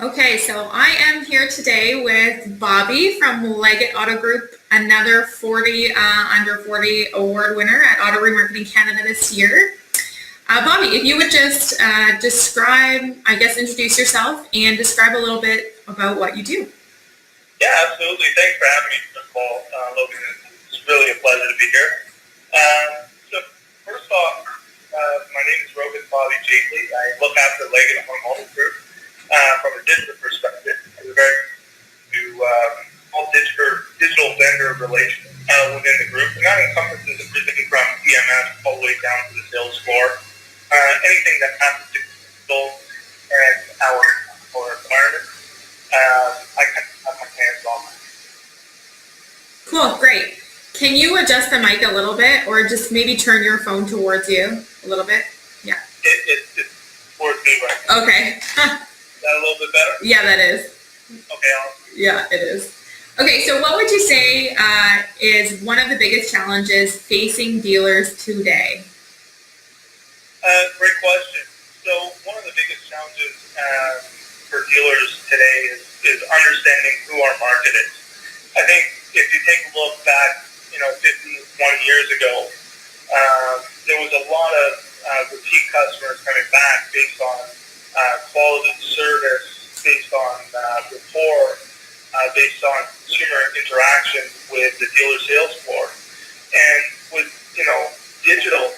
Okay, so I am here today with Bobby from Leggat Auto Group, another 40 under 40 award winner at Auto Remarketing Canada this year. Bobby, if you would just describe, introduce yourself and describe a little bit about what you do. Yeah, absolutely. Thanks for having me, first of all, Logan. It's really a pleasure to be here. So first off, my name is Rohit and Bobby Jaitley. I look after Leggat Auto Group from a digital perspective. We're very to all digital vendor relations within the group, and that encompasses everything from EMS all the way down to the sales floor. Anything that has to do with digital and our environment, I kind of have my hands on that. Cool, great. Can you adjust the mic a little bit, or just maybe turn your phone towards you a little bit? Yeah. It's towards me right now. Okay. Is that a little bit better? Yeah, that is. Okay, awesome. Yeah, it is. Okay, so what would you say is one of the biggest challenges facing dealers today? Great question. So one of the biggest challenges for dealers today is understanding who our market is. I think if you take a look back, 15, 20 years ago, there was a lot of repeat customers coming back based on quality service, based on rapport, based on consumer interaction with the dealer sales floor. And with, digital,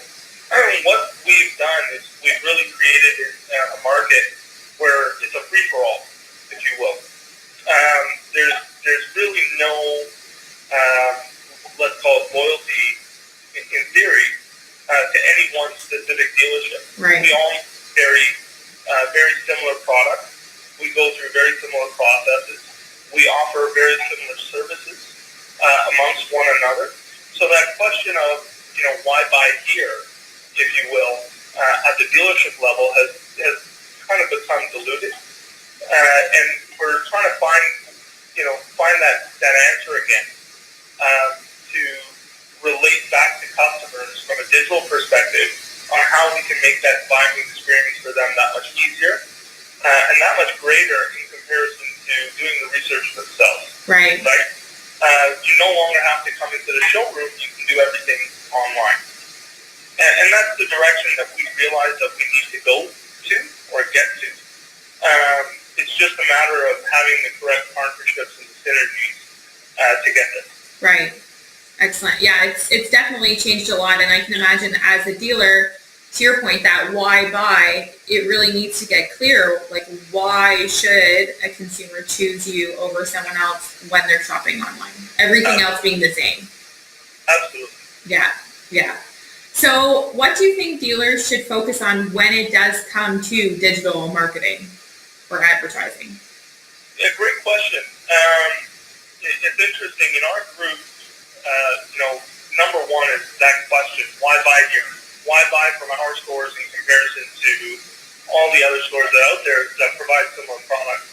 what we've done is we've really created a market where it's a free-for-all, if you will. There's really no, let's call it loyalty in theory, to any one specific dealership. Right. We all carry very similar products. We go through very similar processes. We offer very similar services amongst one another. So that question of, why buy here, if you will, at the dealership level has kind of become diluted. And we're trying to find that answer again to relate back to customers from a digital perspective on how we can make that buying experience for them that much easier and that much greater in comparison to doing the research themselves. Right. You no longer have to come into the showroom. You can do everything online. And that's the direction that we realize that we need to go to or get to. It's just a matter of having the correct partnerships and the synergies to get there. Right. Excellent. Yeah, it's definitely changed a lot, and I can imagine as a dealer, to your point, that why buy, it really needs to get clear, like why should a consumer choose you over someone else when they're shopping online? Everything else being the same. Absolutely. Yeah. So what do you think dealers should focus on when it does come to digital marketing or advertising? Yeah, great question. It's interesting. In our group, number one is that question, why buy here? Why buy from our stores in comparison to all the other stores that are out there that provide similar products?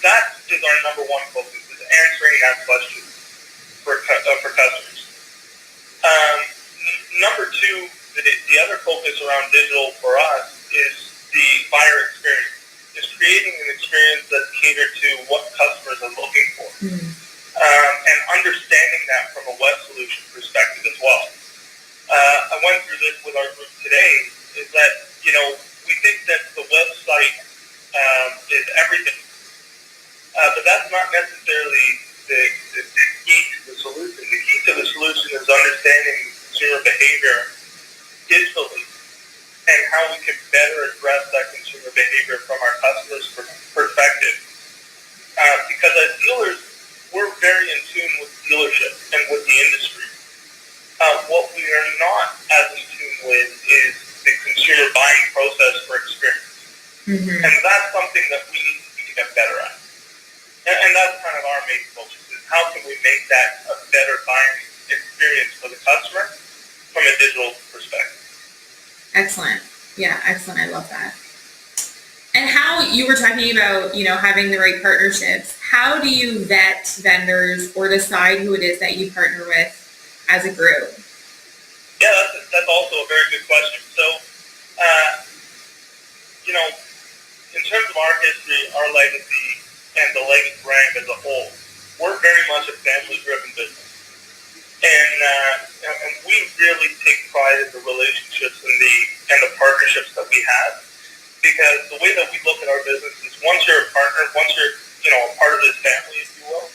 That is our number one focus, is answering that question for customers. Number two, the other focus around digital for us is the buyer experience. Is creating an experience that's catered to what customers are looking for. And understanding that from a web solution perspective as well. I went through this with our group today, is that, we think that the website is everything. But that's not necessarily the key to the solution. The key to the solution is understanding consumer behavior digitally and how we can better address that consumer behavior from our customers' perspective. Because as dealers, we're very in tune with dealership and with the industry. What we are not as in tune with is the consumer buying process for experience. And that's something that we need to get better at. And that's kind of our main focus, is how can we make that a better buying experience for the customer from a digital perspective. Excellent. Yeah, excellent. I love that. And how you were talking about, having the right partnerships. How do you vet vendors or decide who it is that you partner with as a group? Yeah, that's also a very good question. So, in terms of our history, our legacy, and the Leggat brand as a whole, we're very much a family-driven business. And we really take pride in the relationships and the partnerships that we have, because the way that we look at our business is once you're a partner, once you're a part of this family, if you will,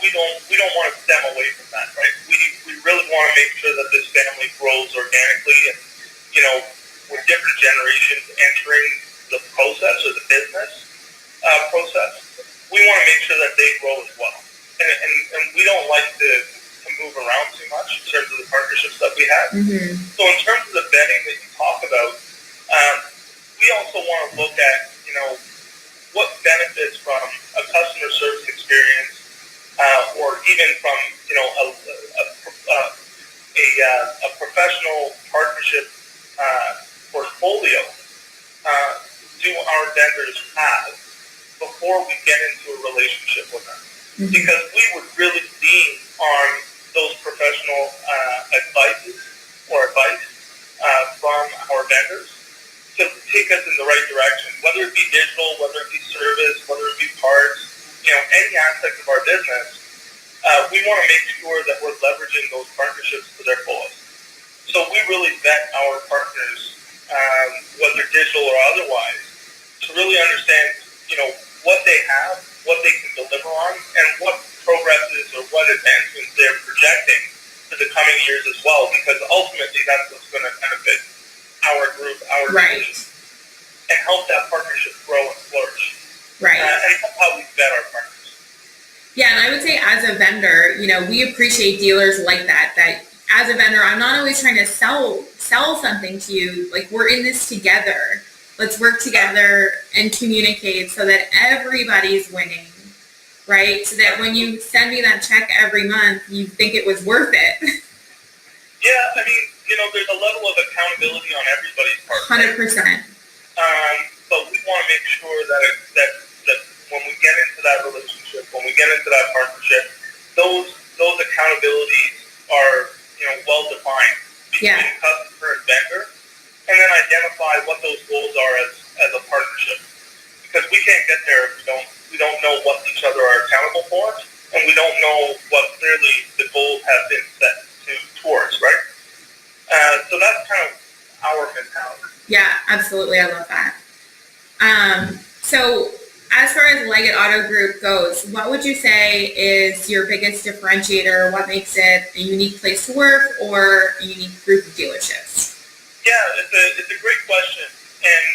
we don't want to stem away from that, right? We really want to make sure that this family grows organically, and with different generations entering the process or the business process, we want to make sure that they grow as well. And we don't like to move around too much in terms of the partnerships that we have. Mm-hmm. So in terms of the vetting that you talk about, we also want to look at, what benefits from a customer service experience, or even from, a professional partnership portfolio do our vendors have before we get into a relationship with them. Mm-hmm. Because we would really lean on those professional advice from our vendors to take us in the right direction, whether it be digital, whether it be service, whether it be parts, any aspect of our business. We want to make sure that we're leveraging those partnerships to their fullest. So we really vet our partners, whether digital or otherwise, to really understand, what they have, what they can deliver on, and what progresses or what advancements they're projecting for the coming years as well, because ultimately that's what's going to benefit our group, our division, and help that partnership grow and flourish. Right. And that's how we vet our partners. Yeah, and I would say as a vendor, we appreciate dealers like that as a vendor, I'm not always trying to sell something to you. Like, we're in this together. Let's work together and communicate so that everybody's winning, right? So that when you send me that check every month, you think it was worth it. Yeah, I mean, there's a level of accountability on everybody's part. 100%. But we want to make sure that when we get into that relationship, when we get into that partnership, those accountabilities are well defined between customer and vendor, and then identify what those goals are as a partnership. Because we can't get there if we don't know what each other are accountable for, and we don't know what clearly the goals have been set towards, right? So that's kind of our mentality. Yeah, absolutely. I love that. So as far as Leggat Auto Group goes, what would you say is your biggest differentiator? What makes it a unique place to work or a unique group of dealerships? Yeah, it's a great question. And,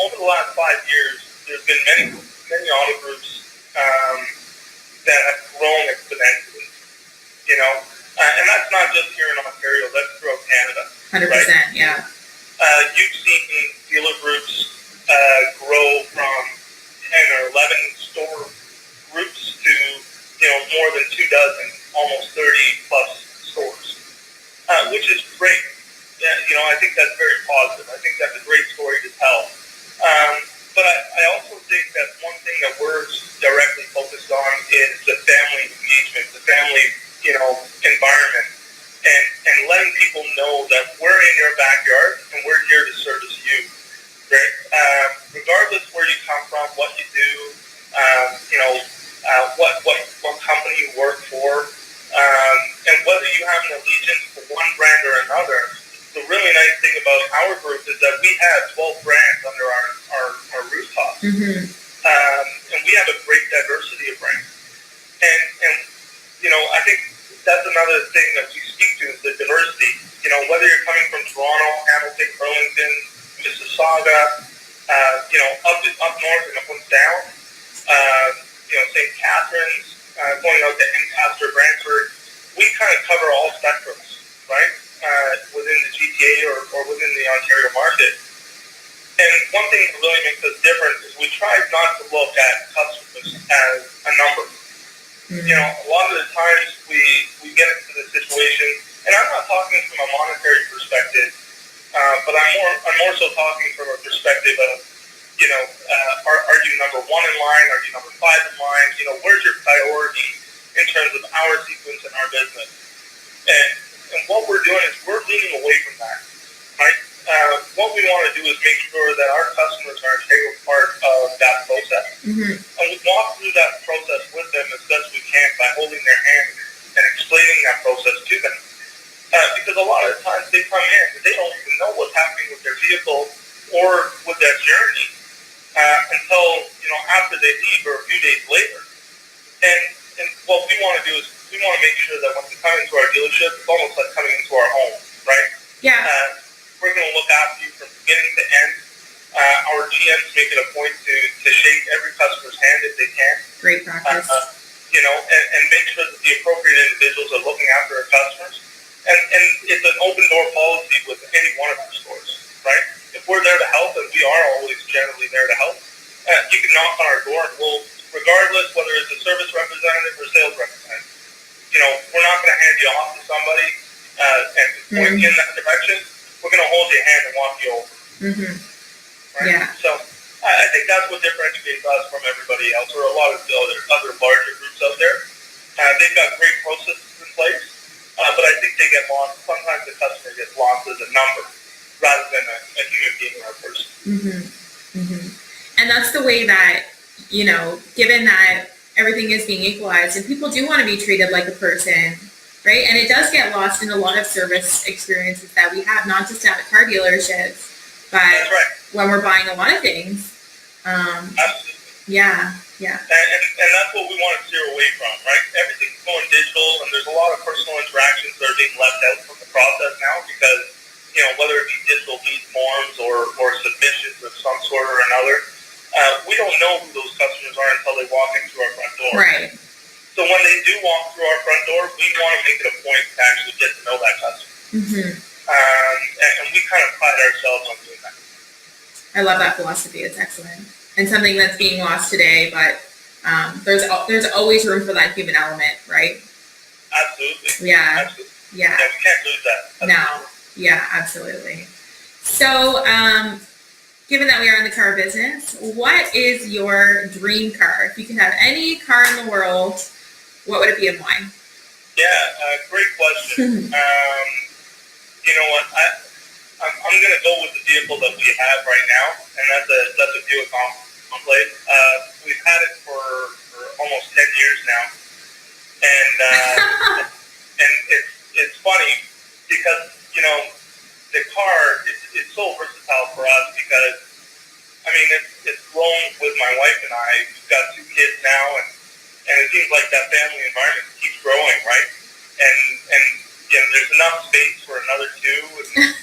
over the last 5 years, there's been many auto groups that have grown exponentially, and that's not just here in Ontario, that's throughout Canada. 100%, right? Yeah. You've seen dealer groups grow from 10 or 11 store groups to, more than 2 dozen, almost 30 plus stores, which is great. Yeah, I think that's very positive. I think that's a great story to tell. But I also think that one thing that we're directly focused on is the family engagement, the family, environment, and letting people know that we're in your backyard and we're here to service you. Right? Regardless where you come from, what you do, what company you work for, and whether you have an allegiance to one brand or another. The really nice thing about our group is that we have 12 brands under our rooftop. Mm-hmm. And we have a great diversity of brands. And I think that's another thing that we speak to is the diversity. Whether you're coming from Toronto, Hamilton, Burlington, Mississauga, up north and up and down, St. Catharines, going out to Ancaster, Brantford, we kind of cover all spectrums, right? Within the GTA or within the Ontario market. And one thing that really makes us different is we try not to look at customers as a number. Mm-hmm. A lot of the times we get into the situation, and I'm not talking from a monetary perspective, but I'm more so talking from a perspective of, are you number 1 in line? Are you number 5 in line? Where's your priority in terms of our sequence in our business? And what we're doing is we're leaning away from that, right? what we want to do is make sure that our customers are an integral part of that process. And we walk through that process with them as best we can by holding their hand and explaining that process to them. Because a lot of the times they come in and they don't even know what's happening with their vehicle or with that journey until, after they leave or a few days later. And what we want to do is we want to make sure that when they come into our dealership, it's almost like coming into our home, right? Yeah. We're going to look after you from beginning to end. Our GMs make it a point to shake every customer's hand if they can. Great practice. And make sure that the appropriate individuals are looking after our customers. And it's an open door policy with any one of our stores, right? If we're there to help, and we are always generally there to help, you can knock on our door and we'll, regardless whether it's a service representative or sales representative, we're not going to hand you off to somebody and point you in that direction. We're going to hold your hand and walk you over. Right? Yeah. So I think that's what differentiates us from everybody else, or a lot of the other larger groups out there. They've got great processes in place, but I think they get lost. Sometimes the customer gets lost as a number rather than a human being or a person. And that's the way that, given that everything is being equalized and people do want to be treated like a person, right? And it does get lost in a lot of service experiences that we have, not just at car dealerships, but when we're buying a lot of things. Absolutely. Yeah. And that's what we want to steer away from, right? Everything's going digital, and there's a lot of personal interactions that are being left out from the process now because, whether it be digital lead forms or submissions of some sort or another, we don't know who those customers are until they walk into our front door. Right. So when they do walk through our front door, we want to make it a point to actually get to know that customer. And we kind of pride ourselves on doing that. I love that philosophy. It's excellent. And something that's being lost today, but there's always room for that human element, right? Absolutely. Yeah. Absolutely. Yeah. Yeah, we can't lose that. Absolutely. No. Yeah, absolutely. So, given that we are in the car business, what is your dream car? If you could have any car in the world, what would it be and why? Yeah, great question. You know what? I'm going to go with the vehicle that we have right now, and that's a Buick Enclave. We've had it for almost 10 years now, and it's funny because the car it's so versatile for us because it's grown with my wife and I. We've got 2 kids now, and it seems like that family environment keeps growing, right? And there's enough space for another 2, and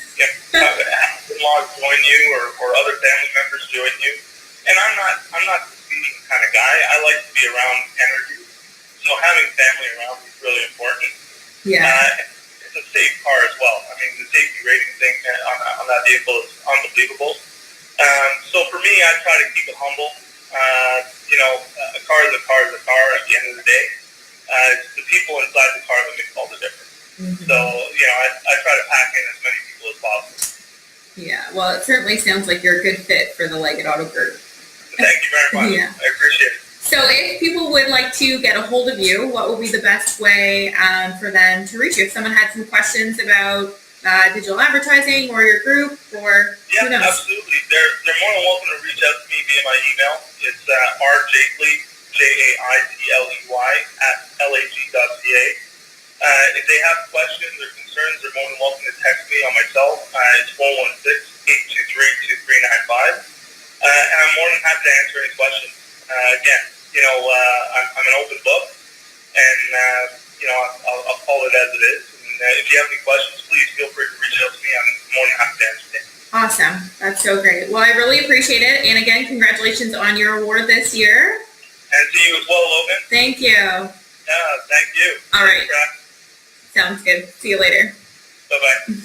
in-laws join you or other family members join you. And I'm not the speeding kind of guy. I like to be around energy, so having family around is really important. Yeah. It's a safe car as well. The safety rating thing on that vehicle is unbelievable. So for me, I try to keep it humble. A car is a car is a car at the end of the day. It's the people inside the car that make all the difference. So, I try to pack in as many people as possible. Yeah, well, it certainly sounds like you're a good fit for the Leggat Auto Group. Thank you very much. Yeah. I appreciate it. So if people would like to get a hold of you, what would be the best way for them to reach you? If someone had some questions about digital advertising or your group, or who knows? Absolutely. They're more than welcome to reach out to me via my email. It's rjaitley, Jaitley, @lag.ca. If they have questions or concerns, they're more than welcome to text me on my cell. It's 416-823-2395. And I'm more than happy to answer any questions. Again, I'm an open book, and I'll call it as it is. And if you have any questions, please feel free to reach out to me. I'm more than happy to answer them. Awesome. That's so great. Well, I really appreciate it. And again, congratulations on your award this year. And to you as well, Logan. Thank you. Yeah, thank you. All right. Sounds good. See you later. Bye-bye.